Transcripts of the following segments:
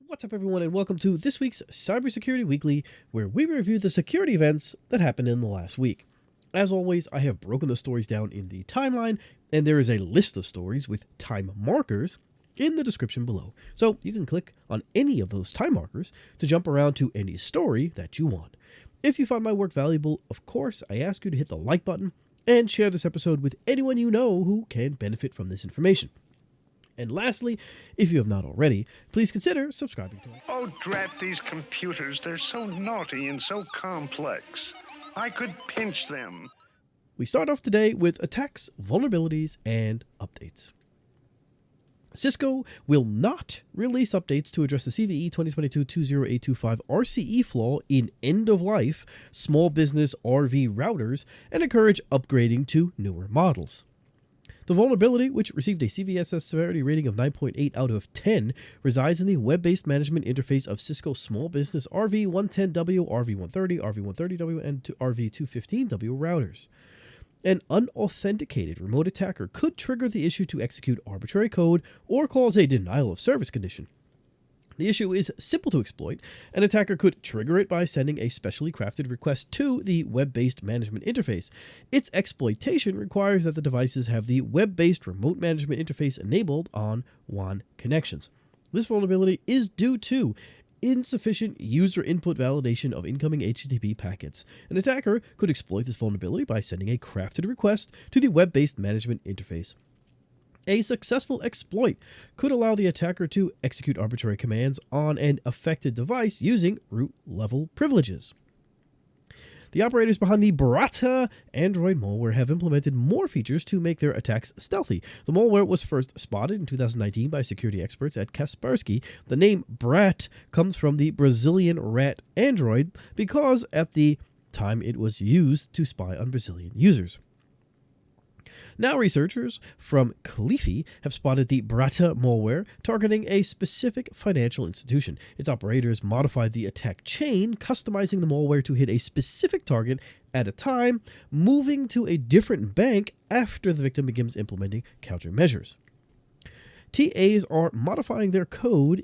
What's up, everyone, and welcome to this week's Cybersecurity Weekly, where we review the security events that happened in the last week. As always, I have broken the stories down in the timeline, and there is a list of stories with time markers in the description below. So you can click on any of those time markers to jump around to any story that you want. If you found my work valuable, of course, I ask you to hit the like button and share this episode with anyone you know who can benefit from this information. And lastly, if you have not already, please consider subscribing to it. Oh, drat these computers. They're so naughty and so complex. I could pinch them. We start off today with attacks, vulnerabilities, and updates. Cisco will not release updates to address the CVE 2022-20825 RCE flaw in end-of-life small business RV routers and encourage upgrading to newer models. The vulnerability, which received a CVSS severity rating of 9.8 out of 10, resides in the web-based management interface of Cisco Small Business RV110W, RV130, RV130W, and RV215W routers. An unauthenticated remote attacker could trigger the issue to execute arbitrary code or cause a denial of service condition. The issue is simple to exploit. An attacker could trigger it by sending a specially crafted request to the web-based management interface. Its exploitation requires that the devices have the web-based remote management interface enabled on WAN connections. This vulnerability is due to insufficient user input validation of incoming HTTP packets. An attacker could exploit this vulnerability by sending a crafted request to the web-based management interface. A successful exploit could allow the attacker to execute arbitrary commands on an affected device using root-level privileges. The operators behind the BRATA Android Malware have implemented more features to make their attacks stealthy. The malware was first spotted in 2019 by security experts at Kaspersky. The name BRAT comes from the Brazilian rat Android because at the time it was used to spy on Brazilian users. Now researchers from Cliffy have spotted the BRATA malware targeting a specific financial institution. Its operators modified the attack chain, customizing the malware to hit a specific target at a time, moving to a different bank after the victim begins implementing countermeasures. TAs are modifying their code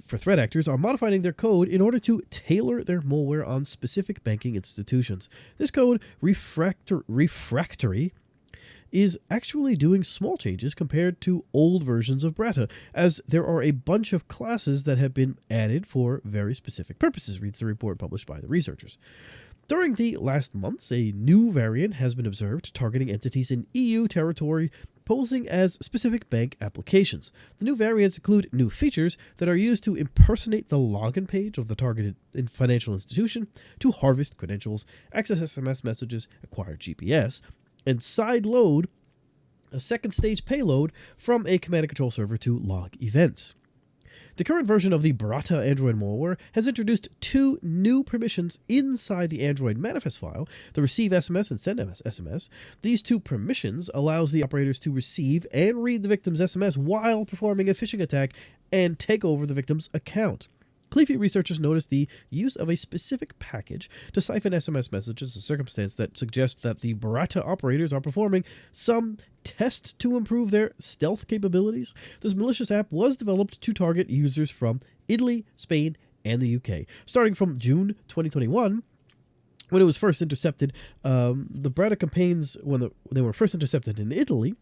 for threat actors are modifying their code in order to tailor their malware on specific banking institutions. This code, refractory, is actually doing small changes compared to old versions of BRATA, as there are a bunch of classes that have been added for very specific purposes, reads the report published by the researchers. During the last months, a new variant has been observed targeting entities in EU territory, posing as specific bank applications. The new variants include new features that are used to impersonate the login page of the targeted financial institution to harvest credentials, access SMS messages, acquire GPS, and sideload a second-stage payload from a command and control server to log events. The current version of the BRATA Android malware has introduced two new permissions inside the Android manifest file, the receive SMS and send SMS. These two permissions allows the operators to receive and read the victim's SMS while performing a phishing attack and take over the victim's account. Cliffy researchers noticed the use of a specific package to siphon SMS messages, a circumstance that suggests that the BRATA operators are performing some test to improve their stealth capabilities. This malicious app was developed to target users from Italy, Spain, and the UK. Starting from June 2021, when it was first intercepted, the BRATA campaigns, when they were first intercepted in Italy,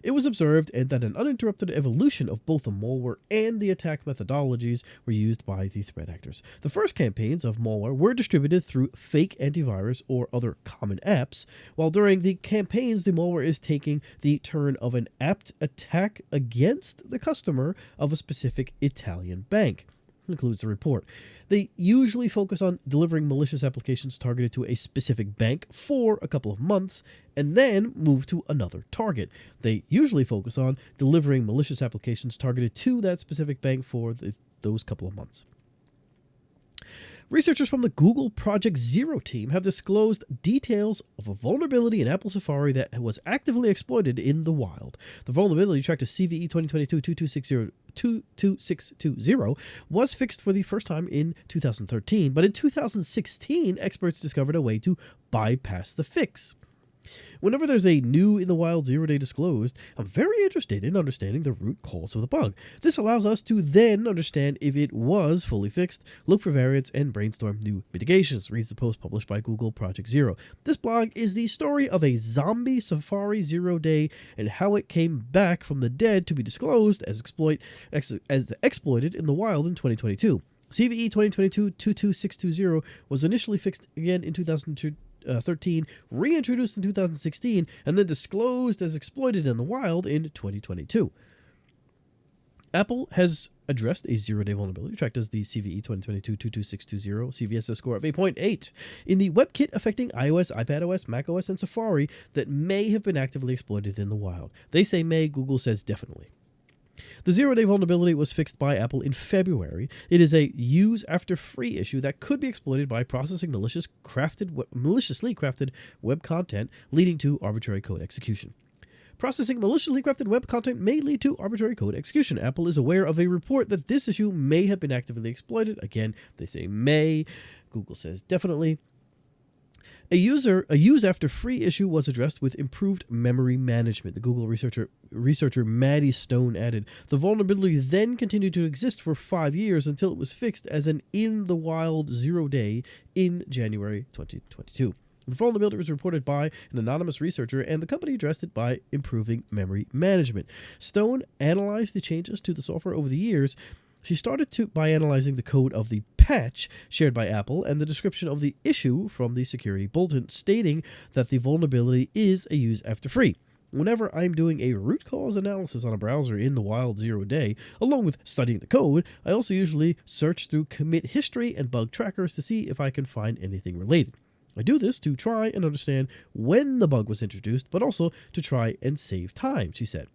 it was observed that an uninterrupted evolution of both the malware and the attack methodologies were used by the threat actors. The first campaigns of malware were distributed through fake antivirus or other common apps, while during the campaigns the malware is taking the turn of an apt attack against the customer of a specific Italian bank, concludes the report. They usually focus on delivering malicious applications targeted to a specific bank for a couple of months and then move to another target. They usually focus on delivering malicious applications targeted to that specific bank for those couple of months. Researchers from the Google Project Zero team have disclosed details of a vulnerability in Apple Safari that was actively exploited in the wild. The vulnerability tracked to CVE 2022-22620 was fixed for the first time in 2013, but in 2016, experts discovered a way to bypass the fix. Whenever there's a new in the wild 0-day disclosed, I'm very interested in understanding the root cause of the bug. This allows us to then understand if it was fully fixed, look for variants, and brainstorm new mitigations, reads the post published by Google Project Zero. This blog is the story of a zombie Safari 0-day and how it came back from the dead to be disclosed as exploited in the wild in 2022. CVE 2022-22620 was initially fixed again in 2013, reintroduced in 2016, and then disclosed as exploited in the wild in 2022. Apple has addressed a 0-day vulnerability tracked as the CVE 2022-22620 CVSS score of 8.8 in the WebKit affecting iOS, iPadOS, macOS, and Safari that may have been actively exploited in the wild. They say may, Google says definitely. The 0-day vulnerability was fixed by Apple in February. It is a use after free issue that could be exploited by processing maliciously crafted web content, leading to arbitrary code execution. Processing maliciously crafted web content may lead to arbitrary code execution. Apple is aware of a report that this issue may have been actively exploited. Again, they say may. Google says definitely. A use after free issue was addressed with improved memory management. The Google researcher Maddie Stone added, the vulnerability then continued to exist for 5 years until it was fixed as an in-the-wild 0-day in January 2022. The vulnerability was reported by an anonymous researcher, and the company addressed it by improving memory management. Stone analyzed the changes to the software over the years. She started by analyzing the code of the patch shared by Apple and the description of the issue from the security bulletin, stating that the vulnerability is a use after free. Whenever I'm doing a root cause analysis on a browser in the wild 0-day, along with studying the code, I also usually search through commit history and bug trackers to see if I can find anything related. I do this to try and understand when the bug was introduced, but also to try and save time, she said.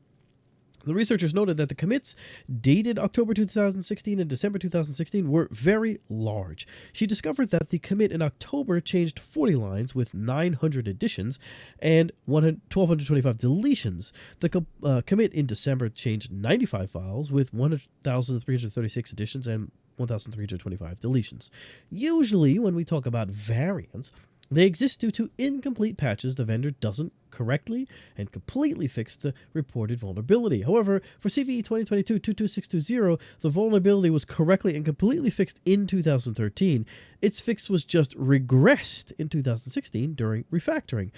The researchers noted that the commits dated October 2016 and December 2016 were very large. She discovered that the commit in October changed 40 lines with 900 additions and 1,225 deletions. The commit in December changed 95 files with 1,336 additions and 1,325 deletions. Usually, when we talk about variants, they exist due to incomplete patches the vendor doesn't correctly and completely fix the reported vulnerability. However, for CVE 2022-22620, the vulnerability was correctly and completely fixed in 2013. Its fix was just regressed in 2016 during refactoring.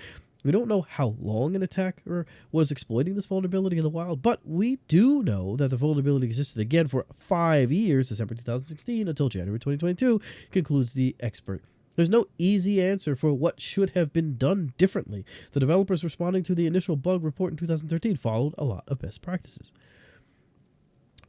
We don't know how long an attacker was exploiting this vulnerability in the wild, but we do know that the vulnerability existed again for 5 years, December 2016 until January 2022, concludes the expert. There's no easy answer for what should have been done differently. The developers responding to the initial bug report in 2013 followed a lot of best practices.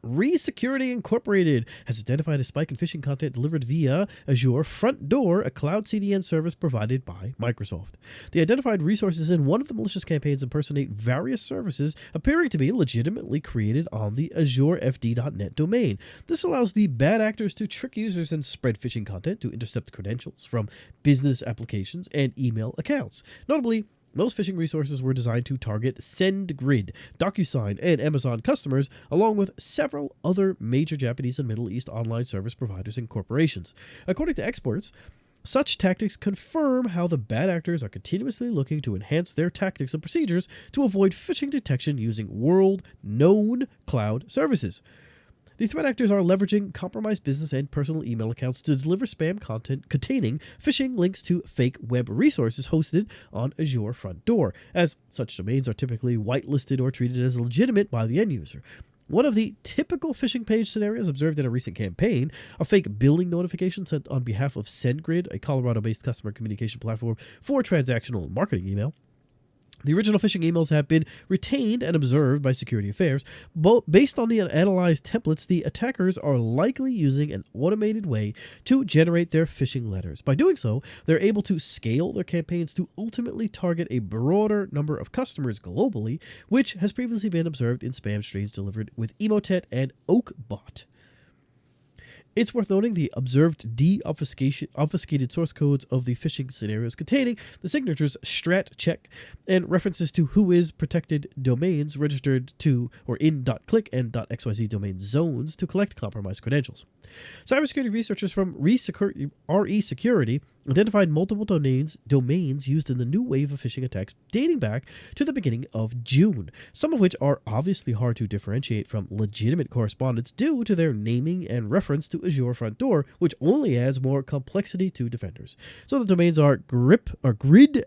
ReSecurity Incorporated has identified a spike in phishing content delivered via Azure Front Door, a cloud CDN service provided by Microsoft. The identified resources in one of the malicious campaigns impersonate various services appearing to be legitimately created on the azurefd.net domain. This allows the bad actors to trick users and spread phishing content to intercept credentials from business applications and email accounts. Notably, most phishing resources were designed to target SendGrid, DocuSign, and Amazon customers, along with several other major Japanese and Middle East online service providers and corporations. According to experts, such tactics confirm how the bad actors are continuously looking to enhance their tactics and procedures to avoid phishing detection using world-known cloud services. The threat actors are leveraging compromised business and personal email accounts to deliver spam content containing phishing links to fake web resources hosted on Azure Front Door, as such domains are typically whitelisted or treated as legitimate by the end user. One of the typical phishing page scenarios observed in a recent campaign, a fake billing notification sent on behalf of SendGrid, a Colorado-based customer communication platform for transactional and marketing email. The original phishing emails have been retained and observed by security affairs. Based on the analyzed templates, the attackers are likely using an automated way to generate their phishing letters. By doing so, they're able to scale their campaigns to ultimately target a broader number of customers globally, which has previously been observed in spam streams delivered with Emotet and Oakbot. It's worth noting the observed obfuscated source codes of the phishing scenarios containing the signatures strat check and references to whois protected domains registered to or in .click and .xyz domain zones to collect compromised credentials. Cybersecurity researchers from ReSecurity identified multiple domains used in the new wave of phishing attacks dating back to the beginning of June, some of which are obviously hard to differentiate from legitimate correspondence due to their naming and reference to Azure Front Door, which only adds more complexity to defenders. So the domains are grid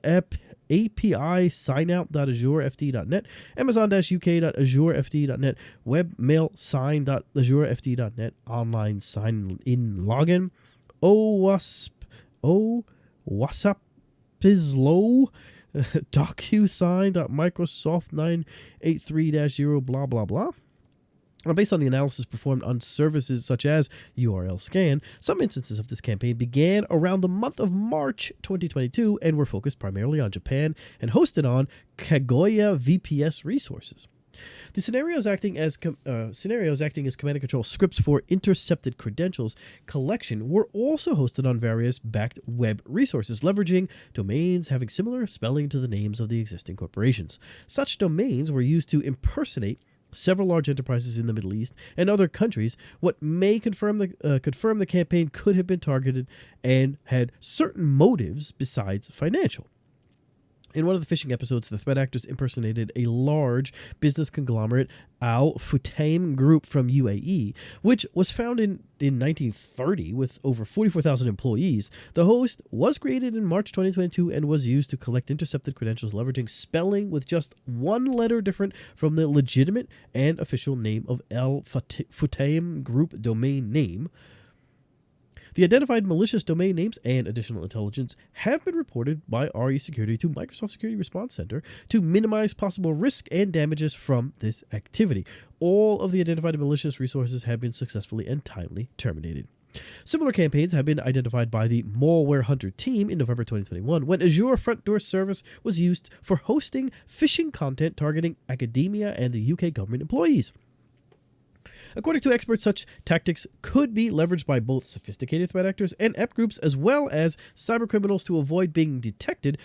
API signout.azureft.net, amazon-uk.azureft.net, webmail sign.azureft.net, online sign in login, WhatsAppizlow, DocuSign.Microsoft983-0, blah, blah, blah. Now, based on the analysis performed on services such as URL Scan, some instances of this campaign began around the month of March 2022 and were focused primarily on Japan and hosted on Kagoya VPS resources. The scenarios acting as command and control scripts for intercepted credentials collection were also hosted on various backed web resources, leveraging domains having similar spelling to the names of the existing corporations. Such domains were used to impersonate several large enterprises in the Middle East and other countries, what may confirm the campaign could have been targeted and had certain motives besides financial. In one of the phishing episodes, the threat actors impersonated a large business conglomerate, Al Futtaim Group from UAE, which was founded in 1930 with over 44,000 employees. The host was created in March 2022 and was used to collect intercepted credentials, leveraging spelling with just one letter different from the legitimate and official name of Al Futtaim Group domain name. The identified malicious domain names and additional intelligence have been reported by ReSecurity to Microsoft Security Response Center to minimize possible risk and damages from this activity. All of the identified malicious resources have been successfully and timely terminated. Similar campaigns have been identified by the Malware Hunter team in November 2021 when Azure Front Door service was used for hosting phishing content targeting academia and the UK government employees. According to experts, such tactics could be leveraged by both sophisticated threat actors and app groups as well as cybercriminals to avoid being detected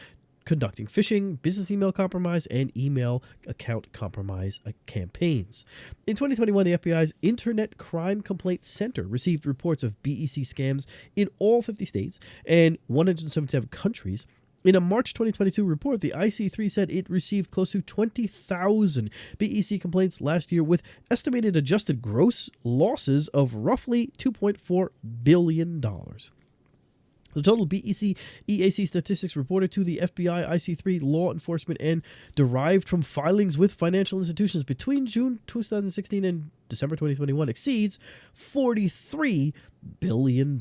conducting phishing, business email compromise, and email account compromise campaigns. In 2021, the FBI's Internet Crime Complaint Center received reports of BEC scams in all 50 states and 177 countries. In a March 2022 report, the IC3 said it received close to 20,000 BEC complaints last year with estimated adjusted gross losses of roughly $2.4 billion. The total BEC EAC statistics reported to the FBI, IC3, law enforcement, and derived from filings with financial institutions between June 2016 and December 2021 exceeds $43 billion.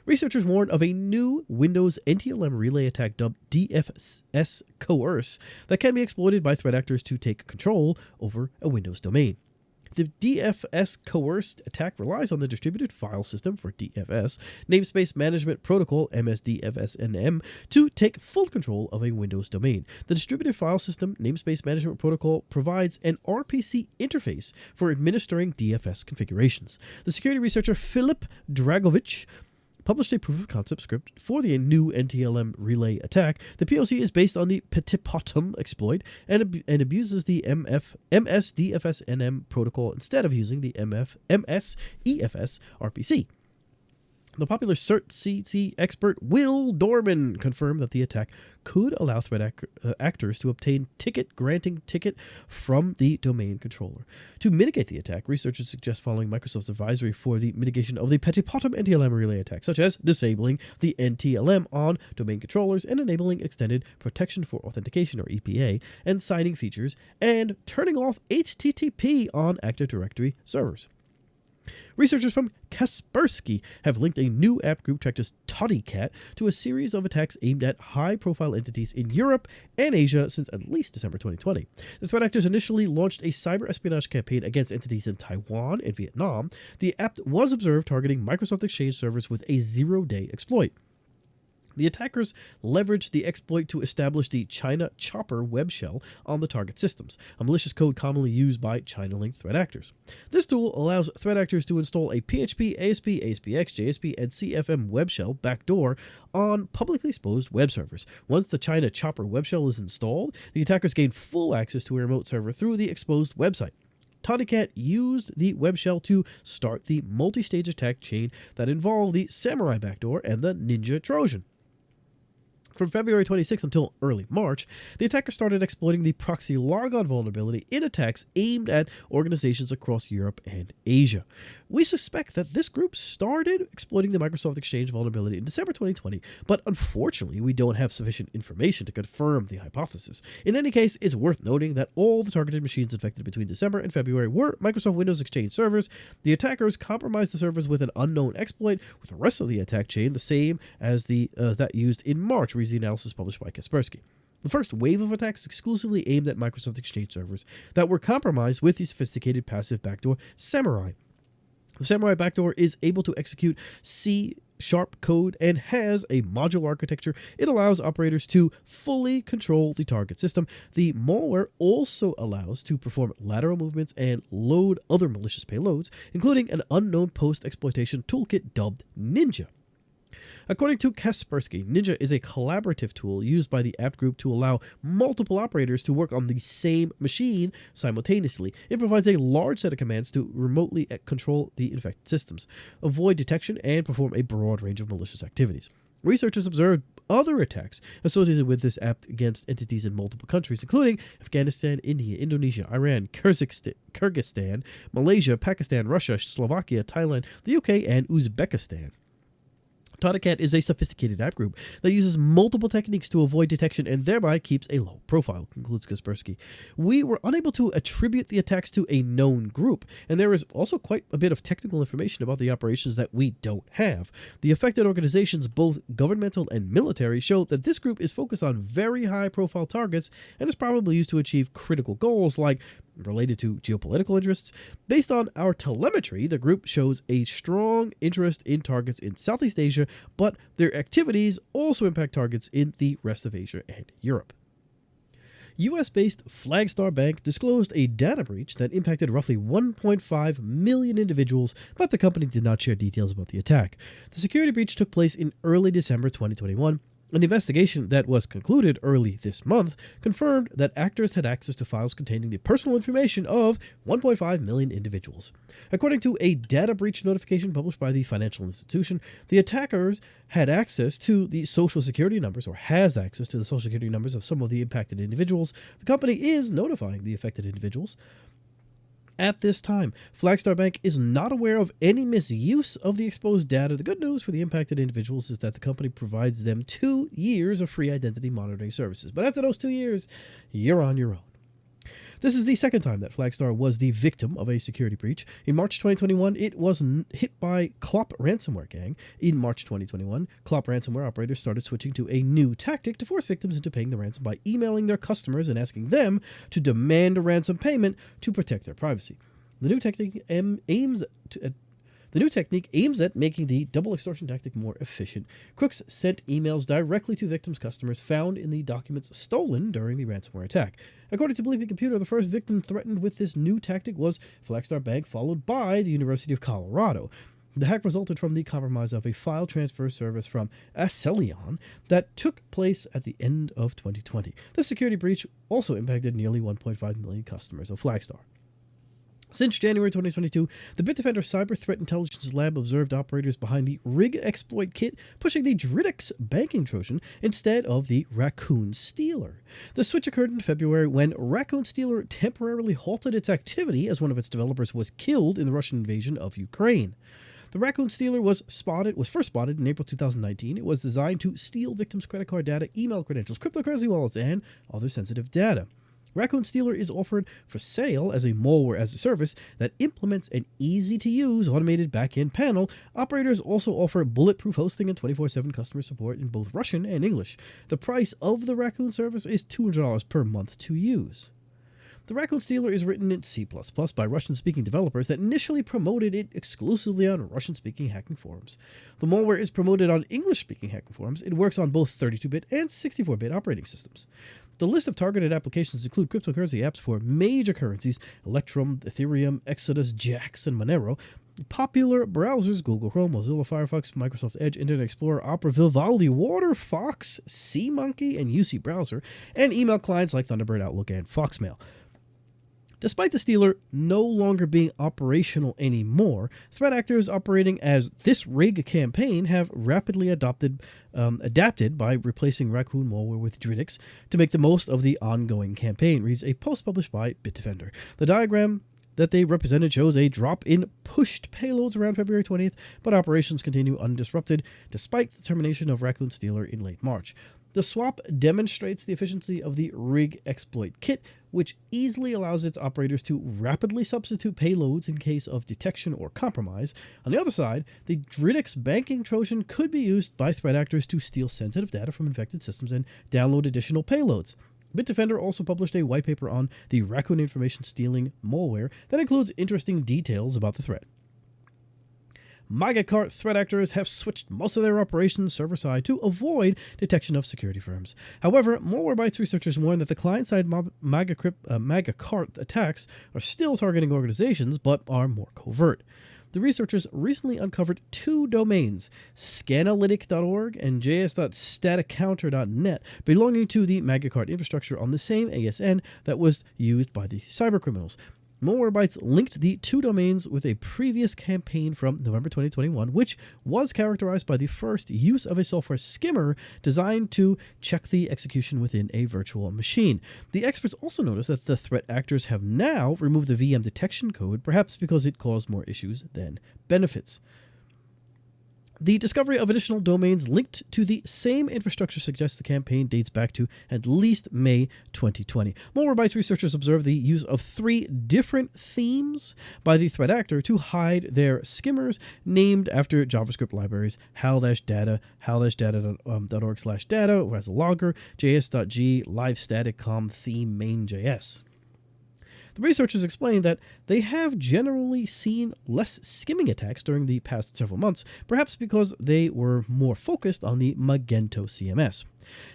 Researchers warn of a new Windows NTLM relay attack dubbed DFSCoerce that can be exploited by threat actors to take control over a Windows domain. The DFSCoerce attack relies on the Distributed File System, for DFS, Namespace Management Protocol, MSDFSNM, to take full control of a Windows domain. The Distributed File System Namespace Management Protocol provides an RPC interface for administering DFS configurations. The security researcher Filip Dragovic published a proof-of-concept script for the new NTLM relay attack. The POC is based on the Petipotum exploit and abuses the MSDFSNM protocol instead of using the MSEFS RPC. The popular CERT-CC expert Will Dorman confirmed that the attack could allow threat actors to obtain granting ticket from the domain controller. To mitigate the attack, researchers suggest following Microsoft's advisory for the mitigation of the Petipotum NTLM relay attack, such as disabling the NTLM on domain controllers and enabling extended protection for authentication, or EPA, and signing features, and turning off HTTP on Active Directory servers. Researchers from Kaspersky have linked a new app group tracked as ToddyCat to a series of attacks aimed at high-profile entities in Europe and Asia since at least December 2020. The threat actors initially launched a cyber espionage campaign against entities in Taiwan and Vietnam. The app was observed targeting Microsoft Exchange servers with a zero-day exploit. The attackers leveraged the exploit to establish the China Chopper web shell on the target systems, a malicious code commonly used by China-linked threat actors. This tool allows threat actors to install a PHP, ASP, ASPX, JSP, and CFM web shell backdoor on publicly exposed web servers. Once the China Chopper web shell is installed, the attackers gain full access to a remote server through the exposed website. ToddyCat used the web shell to start the multi-stage attack chain that involved the Samurai backdoor and the Ninja Trojan. From February 26 until early March, the attacker started exploiting the proxy logon vulnerability in attacks aimed at organizations across Europe and Asia. We suspect that this group started exploiting the Microsoft Exchange vulnerability in December 2020, but unfortunately we don't have sufficient information to confirm the hypothesis. In any case, it's worth noting that all the targeted machines infected between December and February were Microsoft Windows Exchange servers. The attackers compromised the servers with an unknown exploit, with the rest of the attack chain the same as that used in March, the analysis published by Kaspersky. The first wave of attacks exclusively aimed at Microsoft Exchange servers that were compromised with the sophisticated passive backdoor Samurai. The Samurai backdoor is able to execute C# code and has a modular architecture. It allows operators to fully control the target system. The malware also allows to perform lateral movements and load other malicious payloads, including an unknown post-exploitation toolkit dubbed Ninja. According to Kaspersky, Ninja is a collaborative tool used by the apt group to allow multiple operators to work on the same machine simultaneously. It provides a large set of commands to remotely control the infected systems, avoid detection, and perform a broad range of malicious activities. Researchers observed other attacks associated with this app against entities in multiple countries, including Afghanistan, India, Indonesia, Iran, Kyrgyzstan, Malaysia, Pakistan, Russia, Slovakia, Thailand, the UK, and Uzbekistan. ToddyCat is a sophisticated app group that uses multiple techniques to avoid detection and thereby keeps a low profile, concludes Kaspersky. We were unable to attribute the attacks to a known group, and there is also quite a bit of technical information about the operations that we don't have. The affected organizations, both governmental and military, show that this group is focused on very high-profile targets and is probably used to achieve critical goals like related to geopolitical interests. Based on our telemetry, the group shows a strong interest in targets in Southeast Asia, but their activities also impact targets in the rest of Asia and Europe. US-based Flagstar Bank disclosed a data breach that impacted roughly 1.5 million individuals, but the company did not share details about the attack. The security breach took place in early December 2021. An investigation that was concluded early this month confirmed that actors had access to files containing the personal information of 1.5 million individuals. According to a data breach notification published by the financial institution, the attackers had access to the social security numbers, or has access to the social security numbers of some of the impacted individuals. The company is notifying the affected individuals. At this time, Flagstar Bank is not aware of any misuse of the exposed data. The good news for the impacted individuals is that the company provides them 2 years of free identity monitoring services. But after those 2 years, you're on your own. This is the second time that Flagstar was the victim of a security breach. In March 2021, it was hit by Clop ransomware gang. In March 2021, Clop ransomware operators started switching to a new tactic to force victims into paying the ransom by emailing their customers and asking them to demand a ransom payment to protect their privacy. The new technique aims at making the double extortion tactic more efficient. Crooks sent emails directly to victims' customers found in the documents stolen during the ransomware attack. According to Bleeping Computer, the first victim threatened with this new tactic was Flagstar Bank, followed by the University of Colorado. The hack resulted from the compromise of a file transfer service from Atlassian that took place at the end of 2020. The security breach also impacted nearly 1.5 million customers of Flagstar. Since January 2022, the Bitdefender Cyber Threat Intelligence Lab observed operators behind the Rig exploit kit pushing the Dridex banking Trojan instead of the Raccoon Stealer. The switch occurred in February when Raccoon Stealer temporarily halted its activity as one of its developers was killed in the Russian invasion of Ukraine. The Raccoon Stealer was first spotted in April 2019. It was designed to steal victims' credit card data, email credentials, cryptocurrency wallets, and other sensitive data. Raccoon Stealer is offered for sale as a malware as a service that implements an easy-to-use automated back-end panel. Operators also offer bulletproof hosting and 24/7 customer support in both Russian and English. The price of the Raccoon service is $200 per month to use. The Raccoon Stealer is written in C++ by Russian-speaking developers that initially promoted it exclusively on Russian-speaking hacking forums. The malware is promoted on English-speaking hacking forums. It works on both 32-bit and 64-bit operating systems. The list of targeted applications include cryptocurrency apps for major currencies, Electrum, Ethereum, Exodus, Jax, and Monero, popular browsers, Google Chrome, Mozilla Firefox, Microsoft Edge, Internet Explorer, Opera, Vivaldi, WaterFox, SeaMonkey, and UC Browser, and email clients like Thunderbird, Outlook, and Foxmail. Despite the Stealer no longer being operational anymore, threat actors operating as this rig campaign have rapidly adapted by replacing Raccoon malware with Dridex to make the most of the ongoing campaign, reads a post published by Bitdefender. The diagram that they represented shows a drop in pushed payloads around February 20th, but operations continue undisrupted despite the termination of Raccoon Stealer in late March. The swap demonstrates the efficiency of the rig exploit kit, which easily allows its operators to rapidly substitute payloads in case of detection or compromise. On the other side, the Dridex banking Trojan could be used by threat actors to steal sensitive data from infected systems and download additional payloads. Bitdefender also published a white paper on the Raccoon information stealing malware that includes interesting details about the threat. Magecart threat actors have switched most of their operations server-side to avoid detection of security firms. However, Malwarebytes researchers warn that the client-side Magecart attacks are still targeting organizations, but are more covert. The researchers recently uncovered two domains, scanalytic.org and js.staticcounter.net, belonging to the Magecart infrastructure on the same ASN that was used by the Cybercriminals. Malwarebytes linked the two domains with a previous campaign from November 2021, which was characterized by the first use of a software skimmer designed to check the execution within a virtual machine. The experts also noticed that the threat actors have now removed the VM detection code, perhaps because it caused more issues than benefits. The discovery of additional domains linked to the same infrastructure suggests the campaign dates back to at least May 2020. Malwarebytes researchers observed the use of 3 different themes by the threat actor to hide their skimmers named after JavaScript libraries, hal-data, hal-data.org/data as a logger, js.g, live-static.com theme main.js. The researchers explained that they have generally seen less skimming attacks during the past several months, perhaps because they were more focused on the Magento CMS.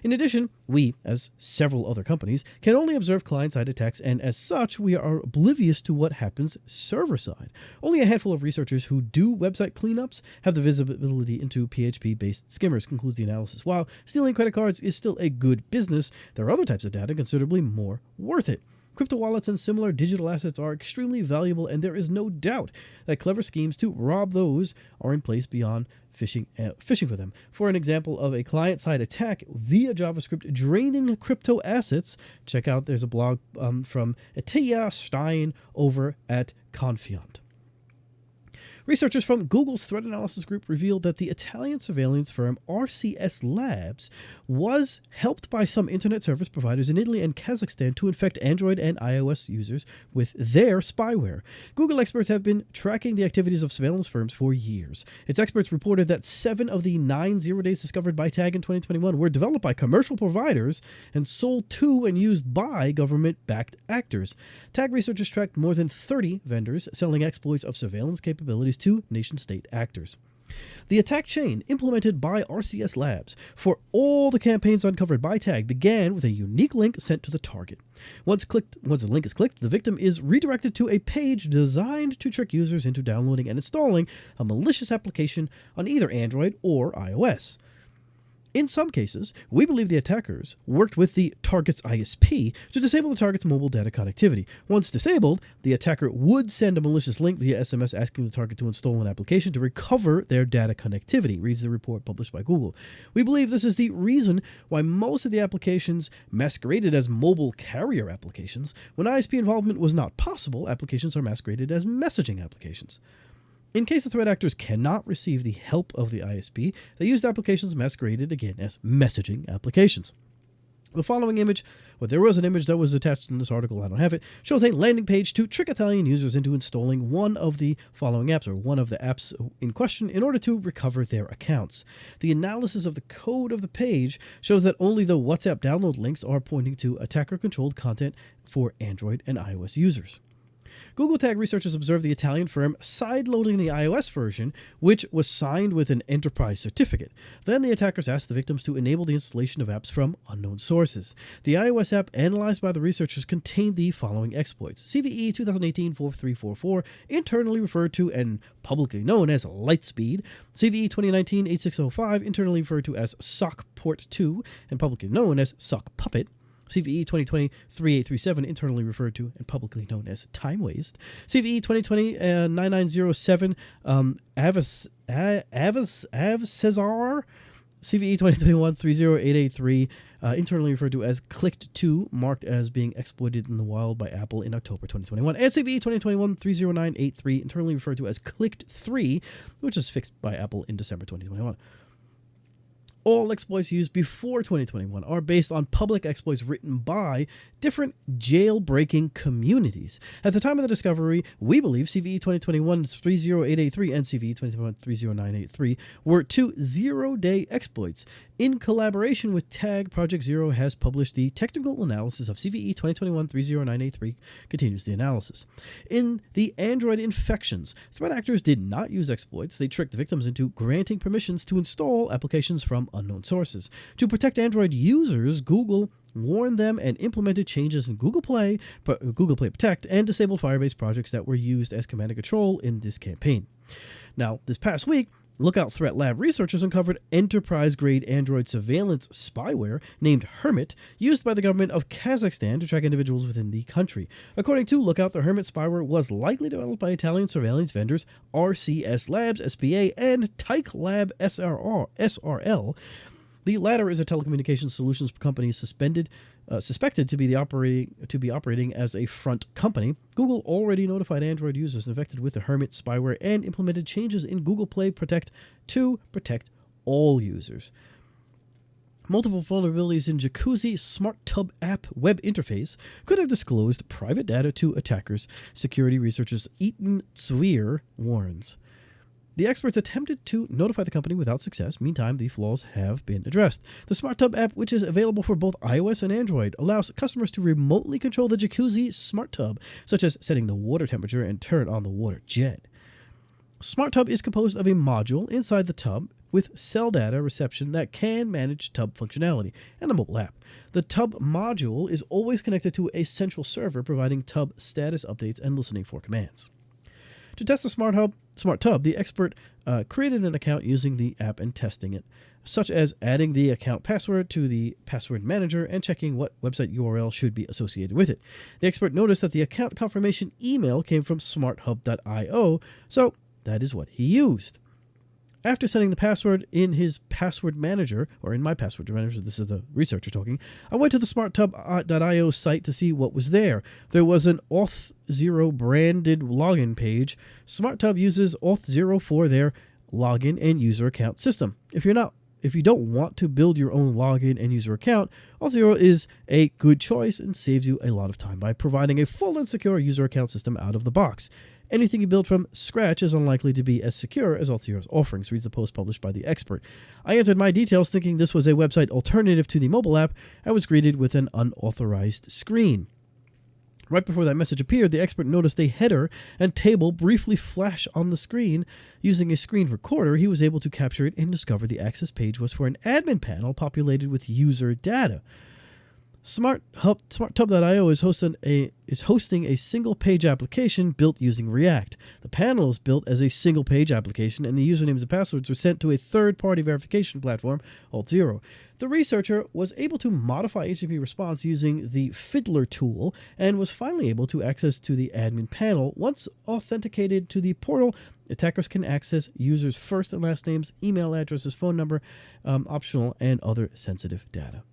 In addition, we, as several other companies, can only observe client-side attacks, and as such, we are oblivious to what happens server-side. Only a handful of researchers who do website cleanups have the visibility into PHP-based skimmers, concludes the analysis. While stealing credit cards is still a good business, there are other types of data considerably more worth it. Crypto wallets and similar digital assets are extremely valuable, and there is no doubt that clever schemes to rob those are in place beyond phishing for them. For an example of a client-side attack via JavaScript draining crypto assets, check out, there's a blog from Atiya Stein over at Confiant. Researchers from Google's threat analysis group revealed that the Italian surveillance firm RCS Labs was helped by some internet service providers in Italy and Kazakhstan to infect Android and iOS users with their spyware. Google experts have been tracking the activities of surveillance firms for years. Its experts reported that 7 of the 9 zero-days discovered by TAG in 2021 were developed by commercial providers and sold to and used by government-backed actors. TAG researchers tracked more than 30 vendors selling exploits of surveillance capabilities to nation-state actors. The attack chain implemented by RCS Labs for all the campaigns uncovered by TAG began with a unique link sent to the target. Once the link is clicked, the victim is redirected to a page designed to trick users into downloading and installing a malicious application on either Android or iOS. In some cases, we believe the attackers worked with the target's ISP to disable the target's mobile data connectivity. Once disabled, the attacker would send a malicious link via SMS asking the target to install an application to recover their data connectivity, reads the report published by Google. We believe this is the reason why most of the applications masqueraded as mobile carrier applications. When ISP involvement was not possible, applications are masqueraded as messaging applications. In case the threat actors cannot receive the help of the ISP, they used applications masqueraded again as messaging applications. The following image, well, there was an image that was attached in this article, I don't have it, shows a landing page to trick Italian users into installing one of the following apps, or one of the apps in question, in order to recover their accounts. The analysis of the code of the page shows that only the WhatsApp download links are pointing to attacker-controlled content for Android and iOS users. Google Tag researchers observed the Italian firm sideloading the iOS version, which was signed with an enterprise certificate. Then the attackers asked the victims to enable the installation of apps from unknown sources. The iOS app analyzed by the researchers contained the following exploits: CVE 2018-4344, internally referred to and publicly known as Lightspeed; CVE 2019-8605, internally referred to as Sock Port 2 and publicly known as Sock Puppet; CVE 2020-3837, internally referred to and publicly known as Time Waste; CVE 2020-9907, Avcesar; CVE 2021-30883, internally referred to as Clicked2, marked as being exploited in the wild by Apple in October 2021; and CVE 2021-30983, internally referred to as Clicked3, which was fixed by Apple in December 2021. All exploits used before 2021 are based on public exploits written by different jailbreaking communities. At the time of the discovery, we believe CVE 2021-30883 and CVE 2021-30983 were two zero-day exploits. In collaboration with TAG, Project Zero has published the technical analysis of CVE 2021-30983, continues the analysis. In the Android infections, threat actors did not use exploits. They tricked victims into granting permissions to install applications from unknown sources. To protect Android users, Google warned them and implemented changes in Google Play Protect, and disabled Firebase projects that were used as command and control in this campaign. Now, this past week, Lookout Threat Lab researchers uncovered enterprise-grade Android surveillance spyware named Hermit, used by the government of Kazakhstan to track individuals within the country. According to Lookout, the Hermit spyware was likely developed by Italian surveillance vendors RCS Labs, SPA, and Tyke Lab SRL. The latter is a telecommunications solutions company suspected to be operating as a front company. Google already notified Android users infected with the Hermit spyware and implemented changes in Google Play Protect to protect all users. Multiple vulnerabilities in Jacuzzi SmartTub app web interface could have disclosed private data to attackers, security researchers Eaton Zwier warns. The experts attempted to notify the company without success. Meantime, the flaws have been addressed. The SmartTub app, which is available for both iOS and Android, allows customers to remotely control the Jacuzzi SmartTub, such as setting the water temperature and turn on the water jet. SmartTub is composed of a module inside the tub with cell data reception that can manage tub functionality, and a mobile app. The tub module is always connected to a central server, providing tub status updates and listening for commands. To test the SmartTub, the expert created an account using the app and testing it, such as adding the account password to the password manager and checking what website URL should be associated with it. The expert noticed that the account confirmation email came from smarthub.io, so that is what he used. After setting the password in his password manager, or in my password manager, this is the researcher talking, I went to the smarthub.io site to see what was there. There was an Auth0 branded login page. SmartTub uses Auth0 for their login and user account system. If you don't want to build your own login and user account, Auth0 is a good choice and saves you a lot of time by providing a full and secure user account system out of the box. Anything you build from scratch is unlikely to be as secure as Auth0's offerings, reads the post published by the expert. I entered my details thinking this was a website alternative to the mobile app. I was greeted with an unauthorized screen. Right before that message appeared, the expert noticed a header and table briefly flash on the screen. Using a screen recorder, he was able to capture it and discover the access page was for an admin panel populated with user data. SmartTub.io is hosting a single-page application built using React. The panel is built as a single-page application, and the usernames and passwords were sent to a third-party verification platform, Auth0. The researcher was able to modify HTTP response using the Fiddler tool and was finally able to access to the admin panel. Once authenticated to the portal, attackers can access users' first and last names, email addresses, phone number, optional, and other sensitive data.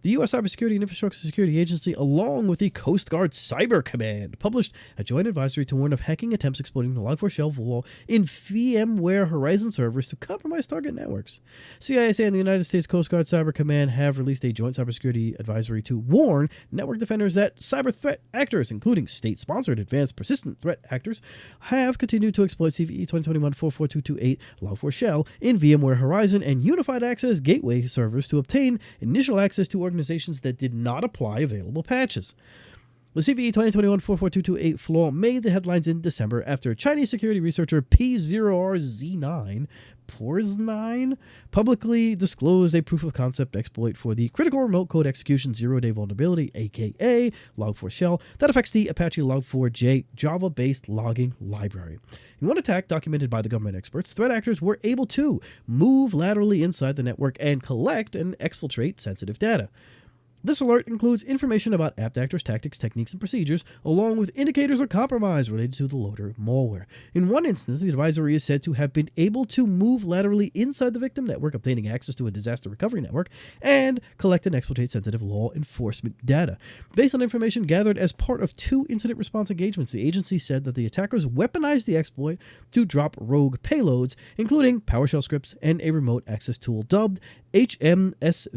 The U.S. Cybersecurity and Infrastructure Security Agency, along with the Coast Guard Cyber Command, published a joint advisory to warn of hacking attempts exploiting the Log4Shell flaw in VMware Horizon servers to compromise target networks. CISA and the United States Coast Guard Cyber Command have released a joint cybersecurity advisory to warn network defenders that cyber threat actors, including state-sponsored advanced persistent threat actors, have continued to exploit CVE 2021-44228 Log4Shell in VMware Horizon and Unified Access Gateway servers to obtain initial access to organizations that did not apply available patches. The CVE 2021-44228 flaw made the headlines in December after Chinese security researcher P0RZ9 publicly disclosed a proof-of-concept exploit for the critical remote code execution zero-day vulnerability, aka Log4Shell, that affects the Apache Log4j Java-based logging library. In one attack documented by the government experts, threat actors were able to move laterally inside the network and collect and exfiltrate sensitive data. This alert includes information about apt actors' tactics, techniques, and procedures, along with indicators of compromise related to the loader malware. In one instance, the advisory is said to have been able to move laterally inside the victim network, obtaining access to a disaster recovery network, and collect and exfiltrate sensitive law enforcement data. Based on information gathered as part of 2 incident response engagements, the agency said that the attackers weaponized the exploit to drop rogue payloads, including PowerShell scripts and a remote access tool dubbed HMSVC.exe,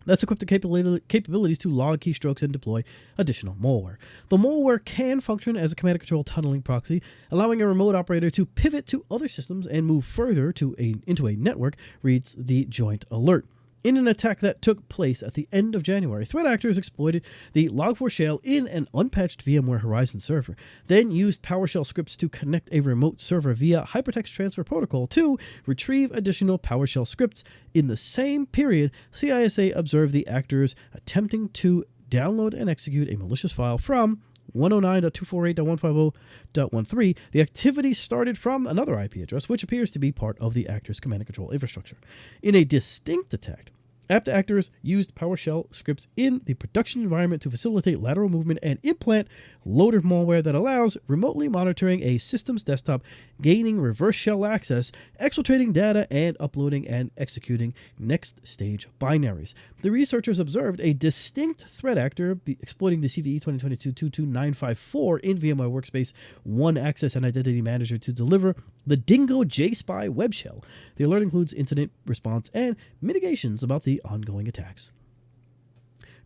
that's equipped with capabilities to log keystrokes and deploy additional malware. The malware can function as a command and control tunneling proxy, allowing a remote operator to pivot to other systems and move further into a network, reads the joint alert. In an attack that took place at the end of January, threat actors exploited the Log4Shell in an unpatched VMware Horizon server, then used PowerShell scripts to connect a remote server via Hypertext Transfer Protocol to retrieve additional PowerShell scripts. In the same period, CISA observed the actors attempting to download and execute a malicious file from 109.248.150.13, the activity started from another IP address, which appears to be part of the actor's command and control infrastructure. In a distinct attack, apt actors used PowerShell scripts in the production environment to facilitate lateral movement and implant loader malware that allows remotely monitoring a system's desktop, gaining reverse shell access, exfiltrating data, and uploading and executing next stage binaries. The researchers observed a distinct threat actor exploiting the CVE 2022-22954 in VMware Workspace ONE Access and Identity Manager to deliver the Dingo JSpy web shell. The alert includes incident response and mitigations about the ongoing attacks.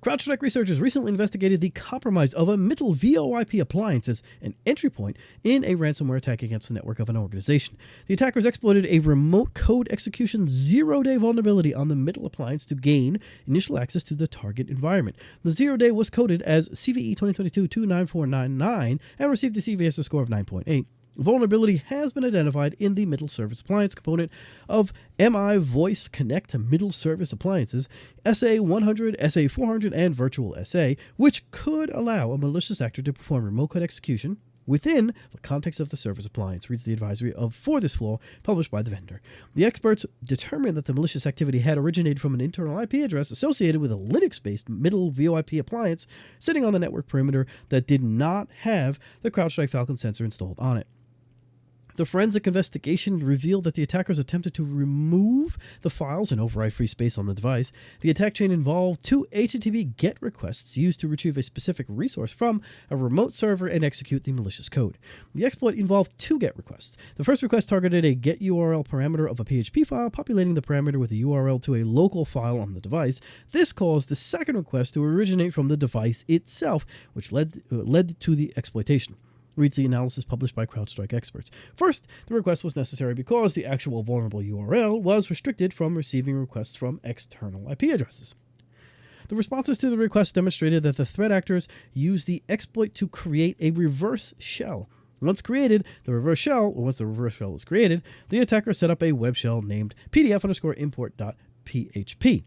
CrowdStrike researchers recently investigated the compromise of a Mitel VOIP appliance as an entry point in a ransomware attack against the network of an organization. The attackers exploited a remote code execution zero-day vulnerability on the Mitel appliance to gain initial access to the target environment. The zero-day was coded as CVE 2022-29499 and received a CVSS score of 9.8. Vulnerability has been identified in the Mitel Service Appliance component of MI Voice Connect Mitel Service Appliances, SA100, SA400, and Virtual SA, which could allow a malicious actor to perform remote code execution within the context of the service appliance, reads the advisory for this flaw published by the vendor. The experts determined that the malicious activity had originated from an internal IP address associated with a Linux-based Mitel VoIP appliance sitting on the network perimeter that did not have the CrowdStrike Falcon sensor installed on it. The forensic investigation revealed that the attackers attempted to remove the files and override free space on the device. The attack chain involved 2 HTTP GET requests used to retrieve a specific resource from a remote server and execute the malicious code. The exploit involved 2 GET requests. The first request targeted a GET URL parameter of a PHP file, populating the parameter with a URL to a local file on the device. This caused the second request to originate from the device itself, which led to the exploitation, reads the analysis published by CrowdStrike experts. First, the request was necessary because the actual vulnerable URL was restricted from receiving requests from external IP addresses. The responses to the request demonstrated that the threat actors used the exploit to create a reverse shell. Once the reverse shell was created, the attacker set up a web shell named pdf_import.php.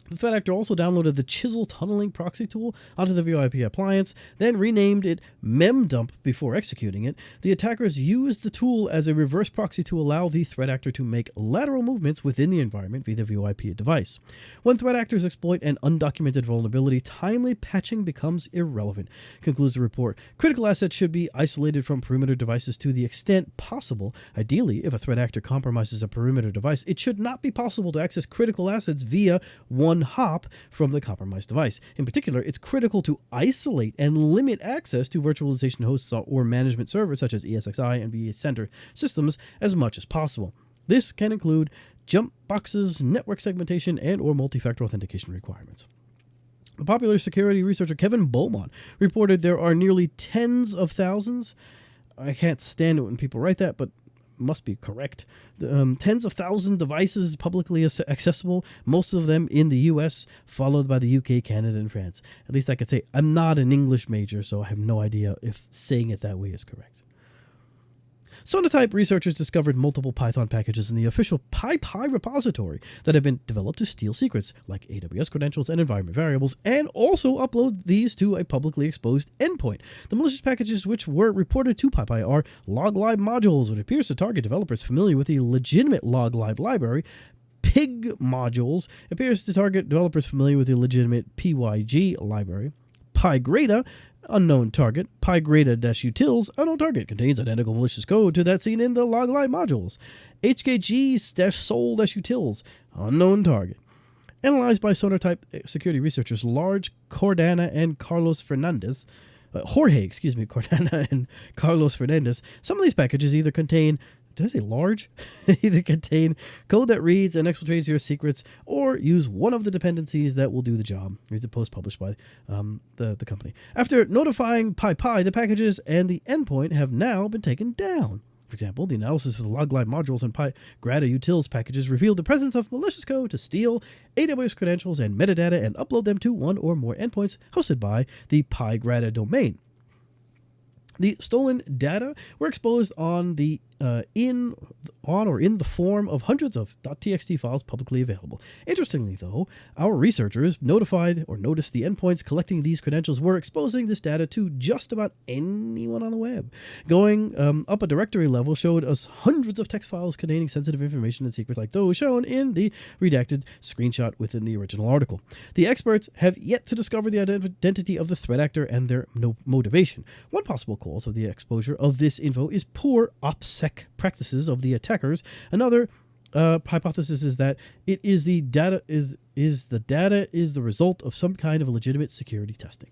The threat actor also downloaded the Chisel tunneling proxy tool onto the VoIP appliance, then renamed it memdump before executing it. The attackers used the tool as a reverse proxy to allow the threat actor to make lateral movements within the environment via the VoIP device. When threat actors exploit an undocumented vulnerability, timely patching becomes irrelevant, concludes the report. Critical assets should be isolated from perimeter devices to the extent possible. Ideally, if a threat actor compromises a perimeter device, it should not be possible to access critical assets via one hop from the compromised device. In particular, it's critical to isolate and limit access to virtualization hosts or management servers such as ESXi and vCenter systems as much as possible. This can include jump boxes, network segmentation, and or multi-factor authentication requirements. The popular security researcher Kevin Beaumont reported there are nearly tens of thousands. I can't stand it when people write that, but must be correct. Tens of thousands devices publicly accessible, most of them in the US, followed by the UK, Canada, and France. At least I could say I'm not an English major, so I have no idea if saying it that way is correct. Sonatype researchers discovered multiple Python packages in the official PyPI repository that have been developed to steal secrets, like AWS credentials and environment variables, and also upload these to a publicly exposed endpoint. The malicious packages which were reported to PyPI are loglib modules, which appears to target developers familiar with the legitimate loglib library. Pig modules appears to target developers familiar with the legitimate PYG library. PyGrata, unknown target. PyGrata-utils, unknown target, contains identical malicious code to that seen in the loglib modules. HKG-sol-utils, unknown target. Analyzed by Sonatype security researchers Cordana and Carlos Fernandez, Cordana and Carlos Fernandez, some of these packages either contain did I say large? Either contain code that reads and exfiltrates your secrets, or use one of the dependencies that will do the job. Here's a post published by the company. After notifying PyPI, the packages and the endpoint have now been taken down. For example, the analysis of the loglib modules and PyGrata-utils packages revealed the presence of malicious code to steal AWS credentials and metadata and upload them to one or more endpoints hosted by the PyGrata domain. The stolen data were exposed on the in the form of hundreds of .txt files publicly available. Interestingly, though, our researchers noticed the endpoints collecting these credentials were exposing this data to just about anyone on the web. Going up a directory level showed us hundreds of text files containing sensitive information and secrets like those shown in the redacted screenshot within the original article. The experts have yet to discover the identity of the threat actor and their motivation. One possible cause of the exposure of this info is poor OPSEC practices of the attackers. Another hypothesis is that it is the data is the result of some kind of legitimate security testing.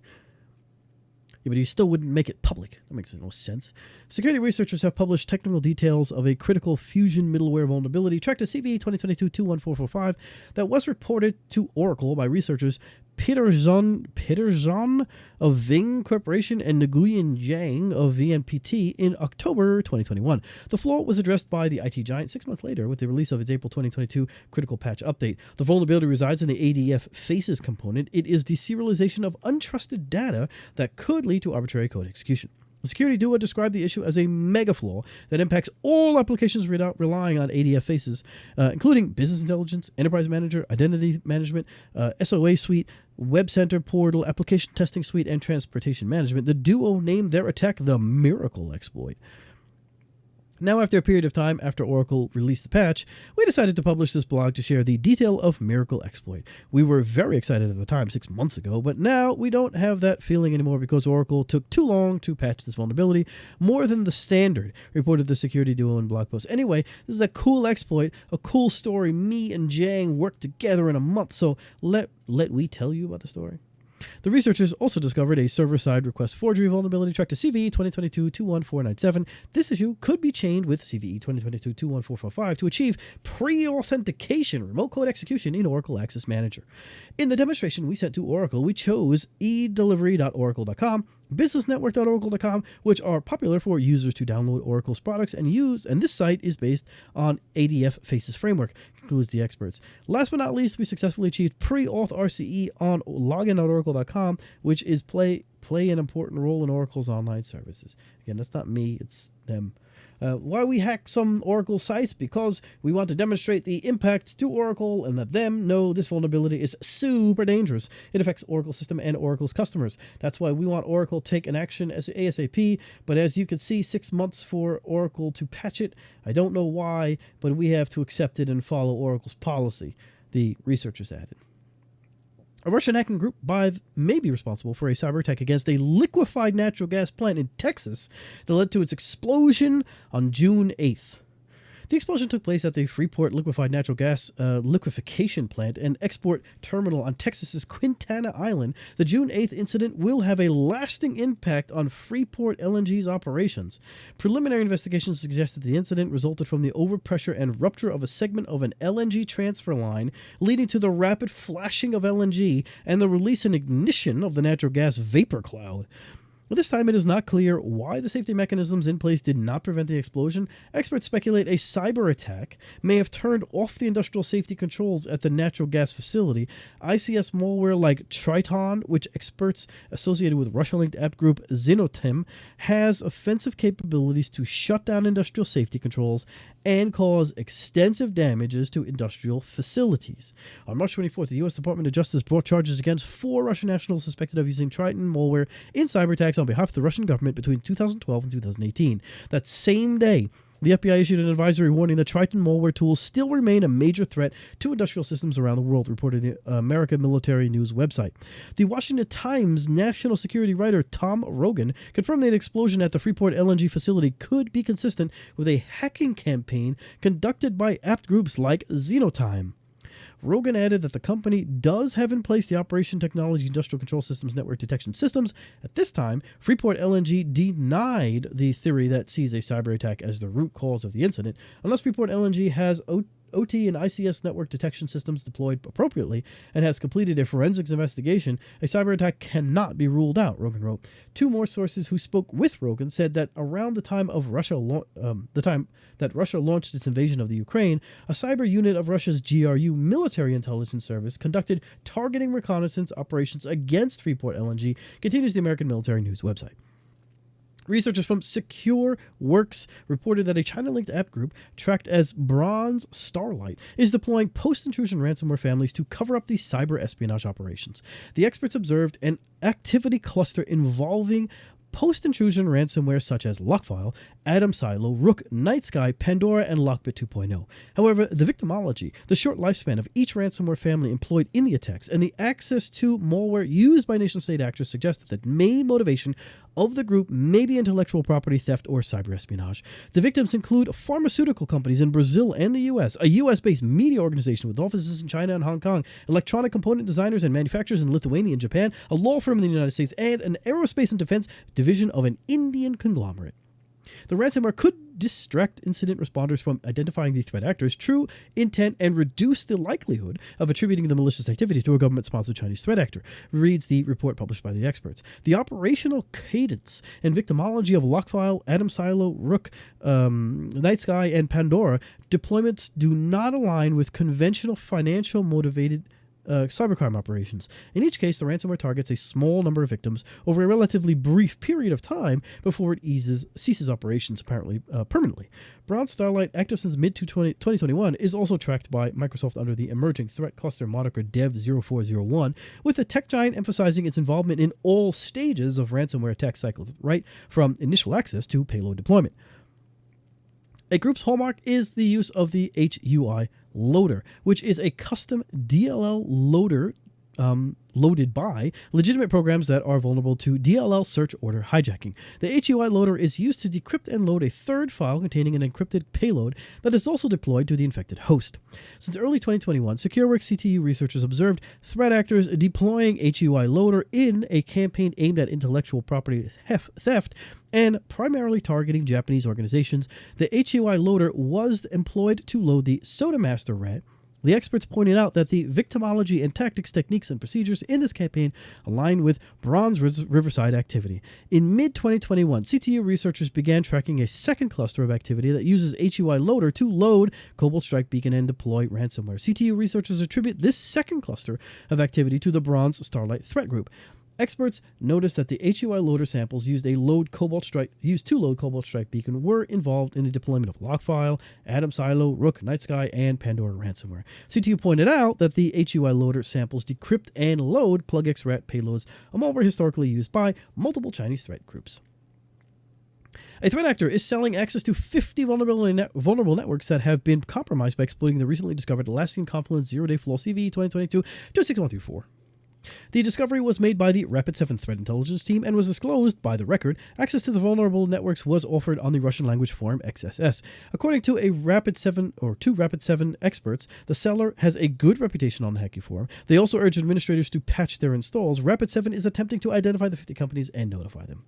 Yeah, but you still wouldn't make it public. That makes no sense. Security researchers have published technical details of a critical Fusion Middleware vulnerability tracked to CVE 2022-21445 that was reported to Oracle by researchers Peter of Ving Corporation and Nguyen Zhang of VNPT in October 2021. The flaw was addressed by the IT giant 6 months later with the release of its April 2022 critical patch update. The vulnerability resides in the ADF faces component. It is deserialization of untrusted data that could lead to arbitrary code execution. The security duo described the issue as a mega flaw that impacts all applications relying on ADF faces, including business intelligence, enterprise manager, identity management, SOA suite, web center portal, application testing suite, and transportation management. The duo named their attack the Miracle Exploit. Now, after a period of time after Oracle released the patch, we decided to publish this blog to share the detail of Miracle Exploit. We were very excited at the time, 6 months ago, but now we don't have that feeling anymore because Oracle took too long to patch this vulnerability, more than the standard, reported the security duo in blog post. Anyway, this is a cool exploit, a cool story. Me and Zhang worked together in a month, so let we tell you about the story. The researchers also discovered a server-side request forgery vulnerability tracked to CVE 2022-21497. This issue could be chained with CVE 2022-21445 to achieve pre-authentication remote code execution in Oracle Access Manager. In the demonstration we sent to Oracle, we chose edelivery.oracle.com, businessnetwork.oracle.com, which are popular for users to download Oracle's products and use, and this site is based on ADF Faces framework, concludes the experts. Last but not least, we successfully achieved pre-auth RCE on login.oracle.com, which is play an important role in Oracle's online services. Again, that's not me, it's them. Why we hacked some Oracle sites? Because we want to demonstrate the impact to Oracle and let them know this vulnerability is super dangerous. It affects Oracle's system and Oracle's customers. That's why we want Oracle to take an action as ASAP. But as you can see, 6 months for Oracle to patch it. I don't know why, but we have to accept it and follow Oracle's policy, the researchers added. A Russian hacking group may be responsible for a cyber attack against a liquefied natural gas plant in Texas that led to its explosion on June 8th. The explosion took place at the Freeport liquefied natural gas liquefaction plant and export terminal on Texas's Quintana Island. The June 8th incident will have a lasting impact on Freeport LNG's operations. Preliminary investigations suggest that the incident resulted from the overpressure and rupture of a segment of an LNG transfer line, leading to the rapid flashing of LNG and the release and ignition of the natural gas vapor cloud. At this time, it is not clear why the safety mechanisms in place did not prevent the explosion. Experts speculate a cyber attack may have turned off the industrial safety controls at the natural gas facility. ICS malware like Triton, which experts associated with Russia-linked app group Xenotim, has offensive capabilities to shut down industrial safety controls and cause extensive damages to industrial facilities. On March 24th, the U.S. Department of Justice brought charges against 4 Russian nationals suspected of using Triton malware in cyber attacks on behalf of the Russian government between 2012 and 2018. That same day, the FBI issued an advisory warning that Triton malware tools still remain a major threat to industrial systems around the world, reported the American Military News website. The Washington Times national security writer Tom Rogan confirmed that the explosion at the Freeport LNG facility could be consistent with a hacking campaign conducted by apt groups like Xenotime. Rogan added that the company does have in place the Operation Technology Industrial Control Systems Network Detection Systems. At this time, Freeport LNG denied the theory that sees a cyber attack as the root cause of the incident. Unless Freeport LNG has OT and ICS network detection systems deployed appropriately and has completed a forensics investigation, a cyber attack cannot be ruled out, Rogan wrote. 2 more sources who spoke with Rogan said that around the time of Russia launched its invasion of the Ukraine, a cyber unit of Russia's GRU military intelligence service conducted targeting reconnaissance operations against Freeport LNG, continues the American Military News website. Researchers from SecureWorks reported that a China-linked app group tracked as Bronze Starlight is deploying post-intrusion ransomware families to cover up these cyber espionage operations. The experts observed an activity cluster involving post-intrusion ransomware such as Lockfile, Atom Silo, Rook, Night Sky, Pandora, and Lockbit 2.0. However, the victimology, the short lifespan of each ransomware family employed in the attacks, and the access to malware used by nation-state actors suggested that main motivation of the group may be intellectual property theft or cyber espionage. The victims include pharmaceutical companies in Brazil and the U.S., a U.S.-based media organization with offices in China and Hong Kong, electronic component designers and manufacturers in Lithuania and Japan, a law firm in the United States, and an aerospace and defense division of an Indian conglomerate. The ransomware could distract incident responders from identifying the threat actors' true intent and reduce the likelihood of attributing the malicious activity to a government-sponsored Chinese threat actor, reads the report published by the experts. The operational cadence and victimology of Lockfile, Atom Silo, Rook, Night Sky, and Pandora deployments do not align with conventional financial-motivated cybercrime operations. In each case, the ransomware targets a small number of victims over a relatively brief period of time before it ceases operations apparently permanently. Bronze Starlight, active since mid-2021, is also tracked by Microsoft under the emerging threat cluster moniker Dev0401, with the tech giant emphasizing its involvement in all stages of ransomware attack cycles, right from initial access to payload deployment. A group's hallmark is the use of the HUI loader, which is a custom DLL loader loaded by legitimate programs that are vulnerable to DLL search order hijacking. The HUI loader is used to decrypt and load a third file containing an encrypted payload that is also deployed to the infected host. Since early 2021, SecureWorks CTU researchers observed threat actors deploying HUI loader in a campaign aimed at intellectual property theft and primarily targeting Japanese organizations. The HUI loader was employed to load the SodaMaster rat. The experts pointed out that the victimology and tactics, techniques, and procedures in this campaign align with Bronze Riverside activity. In mid-2021, CTU researchers began tracking a second cluster of activity that uses HUI loader to load Cobalt Strike Beacon and deploy ransomware. CTU researchers attribute this second cluster of activity to the Bronze Starlight threat group. Experts noticed that the HUI loader samples used to load Cobalt Strike Beacon were involved in the deployment of Lockfile, Atom Silo, Rook, Night Sky, and Pandora ransomware. CTU pointed out that the HUI loader samples decrypt and load PlugXRat payloads, a malware historically used by multiple Chinese threat groups. A threat actor is selling access to 50 vulnerable networks that have been compromised by exploiting the recently discovered Atlassian Confluence Zero-Day Flaw CVE 2022-26134. The discovery was made by the Rapid7 Threat Intelligence team and was disclosed by the record. Access to the vulnerable networks was offered on the Russian language forum XSS. According to Rapid7 experts, the seller has a good reputation on the Hacky forum. They also urge administrators to patch their installs. Rapid7 is attempting to identify the 50 companies and notify them.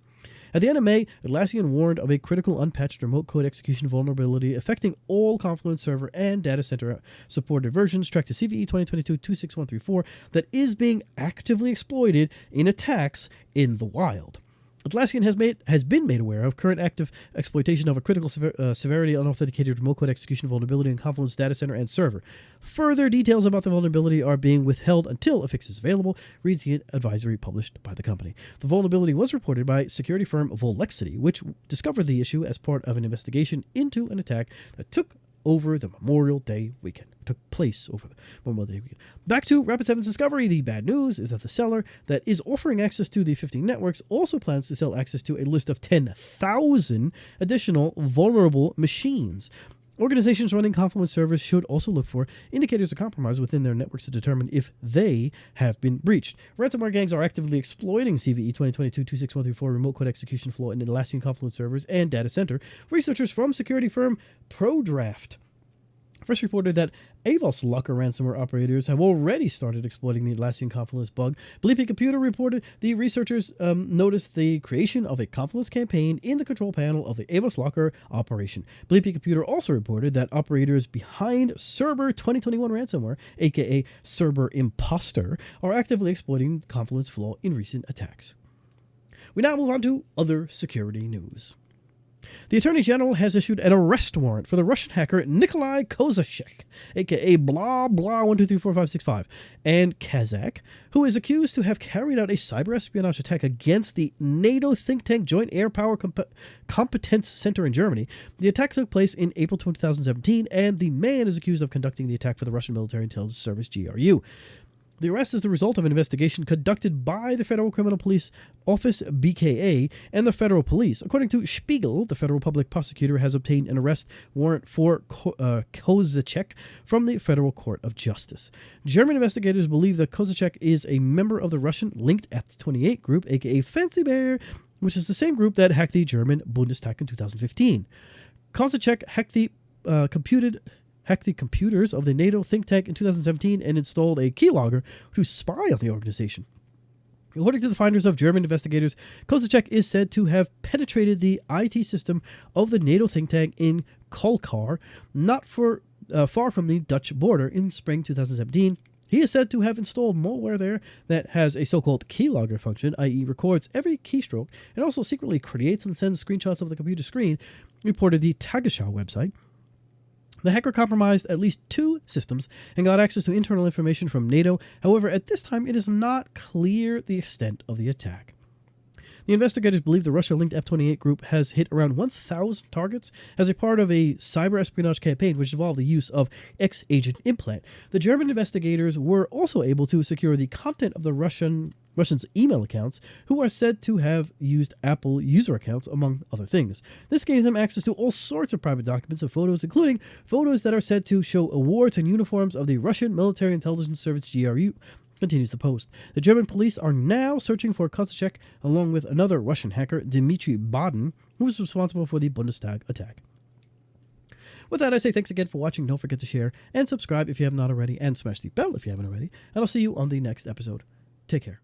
At the end of May, Atlassian warned of a critical unpatched remote code execution vulnerability affecting all Confluence server and data center supported versions tracked to CVE 2022-26134 that is being actively exploited in attacks in the wild. Atlassian has been made aware of current active exploitation of a critical severity unauthenticated remote code execution vulnerability in Confluence data center and server. Further details about the vulnerability are being withheld until a fix is available, reads the advisory published by the company. The vulnerability was reported by security firm Volexity, which discovered the issue as part of an investigation into an attack that took over the Memorial Day weekend. Back to Rapid7's discovery, the bad news is that the seller that is offering access to the 50 networks also plans to sell access to a list of 10,000 additional vulnerable machines. Organizations running Confluence servers should also look for indicators of compromise within their networks to determine if they have been breached. Ransomware gangs are actively exploiting CVE 2022-26134 remote code execution flaw in Atlassian Confluence servers and data center. Researchers from security firm ProDraft first reported that Avos Locker ransomware operators have already started exploiting the Atlassian Confluence bug. Bleepy Computer reported the researchers noticed the creation of a Confluence campaign in the control panel of the Avos Locker operation. Bleepy Computer also reported that operators behind Cerber 2021 ransomware, aka Cerber Imposter, are actively exploiting the Confluence flaw in recent attacks. We now move on to other security news. The Attorney General has issued an arrest warrant for the Russian hacker Nikolai Kozachek, aka blah blah 1234565, and Kazakh, who is accused to have carried out a cyber espionage attack against the NATO think tank Joint Air Power Competence Center in Germany. The attack took place in April 2017, and the man is accused of conducting the attack for the Russian Military Intelligence Service, GRU. The arrest is the result of an investigation conducted by the Federal Criminal Police Office, BKA, and the Federal Police. According to Spiegel, the federal public prosecutor has obtained an arrest warrant for Kozachek from the Federal Court of Justice. German investigators believe that Kozachek is a member of the Russian linked APT group, aka Fancy Bear, which is the same group that hacked the German Bundestag in 2015. Kozachek hacked the computers of the NATO think tank in 2017 and installed a keylogger to spy on the organization. According to the finders of German investigators, Kozachek is said to have penetrated the IT system of the NATO think tank in Kolkar, not far from the Dutch border, in spring 2017. He is said to have installed malware there that has a so-called keylogger function, i.e. records every keystroke and also secretly creates and sends screenshots of the computer screen, reported the Tagesschau website. The hacker compromised at least 2 systems and got access to internal information from NATO. However, at this time, it is not clear the extent of the attack. The investigators believe the Russia-linked F-28 group has hit around 1,000 targets as a part of a cyber espionage campaign which involved the use of X-Agent implant. The German investigators were also able to secure the content of the Russians' email accounts, who are said to have used Apple user accounts, among other things. This gave them access to all sorts of private documents and photos, including photos that are said to show awards and uniforms of the Russian Military Intelligence Service, GRU, continues the post. The German police are now searching for Kozachek, along with another Russian hacker, Dmitry Baden, who was responsible for the Bundestag attack. With that, I say thanks again for watching. Don't forget to share and subscribe if you have not already, and smash the bell if you haven't already, and I'll see you on the next episode. Take care.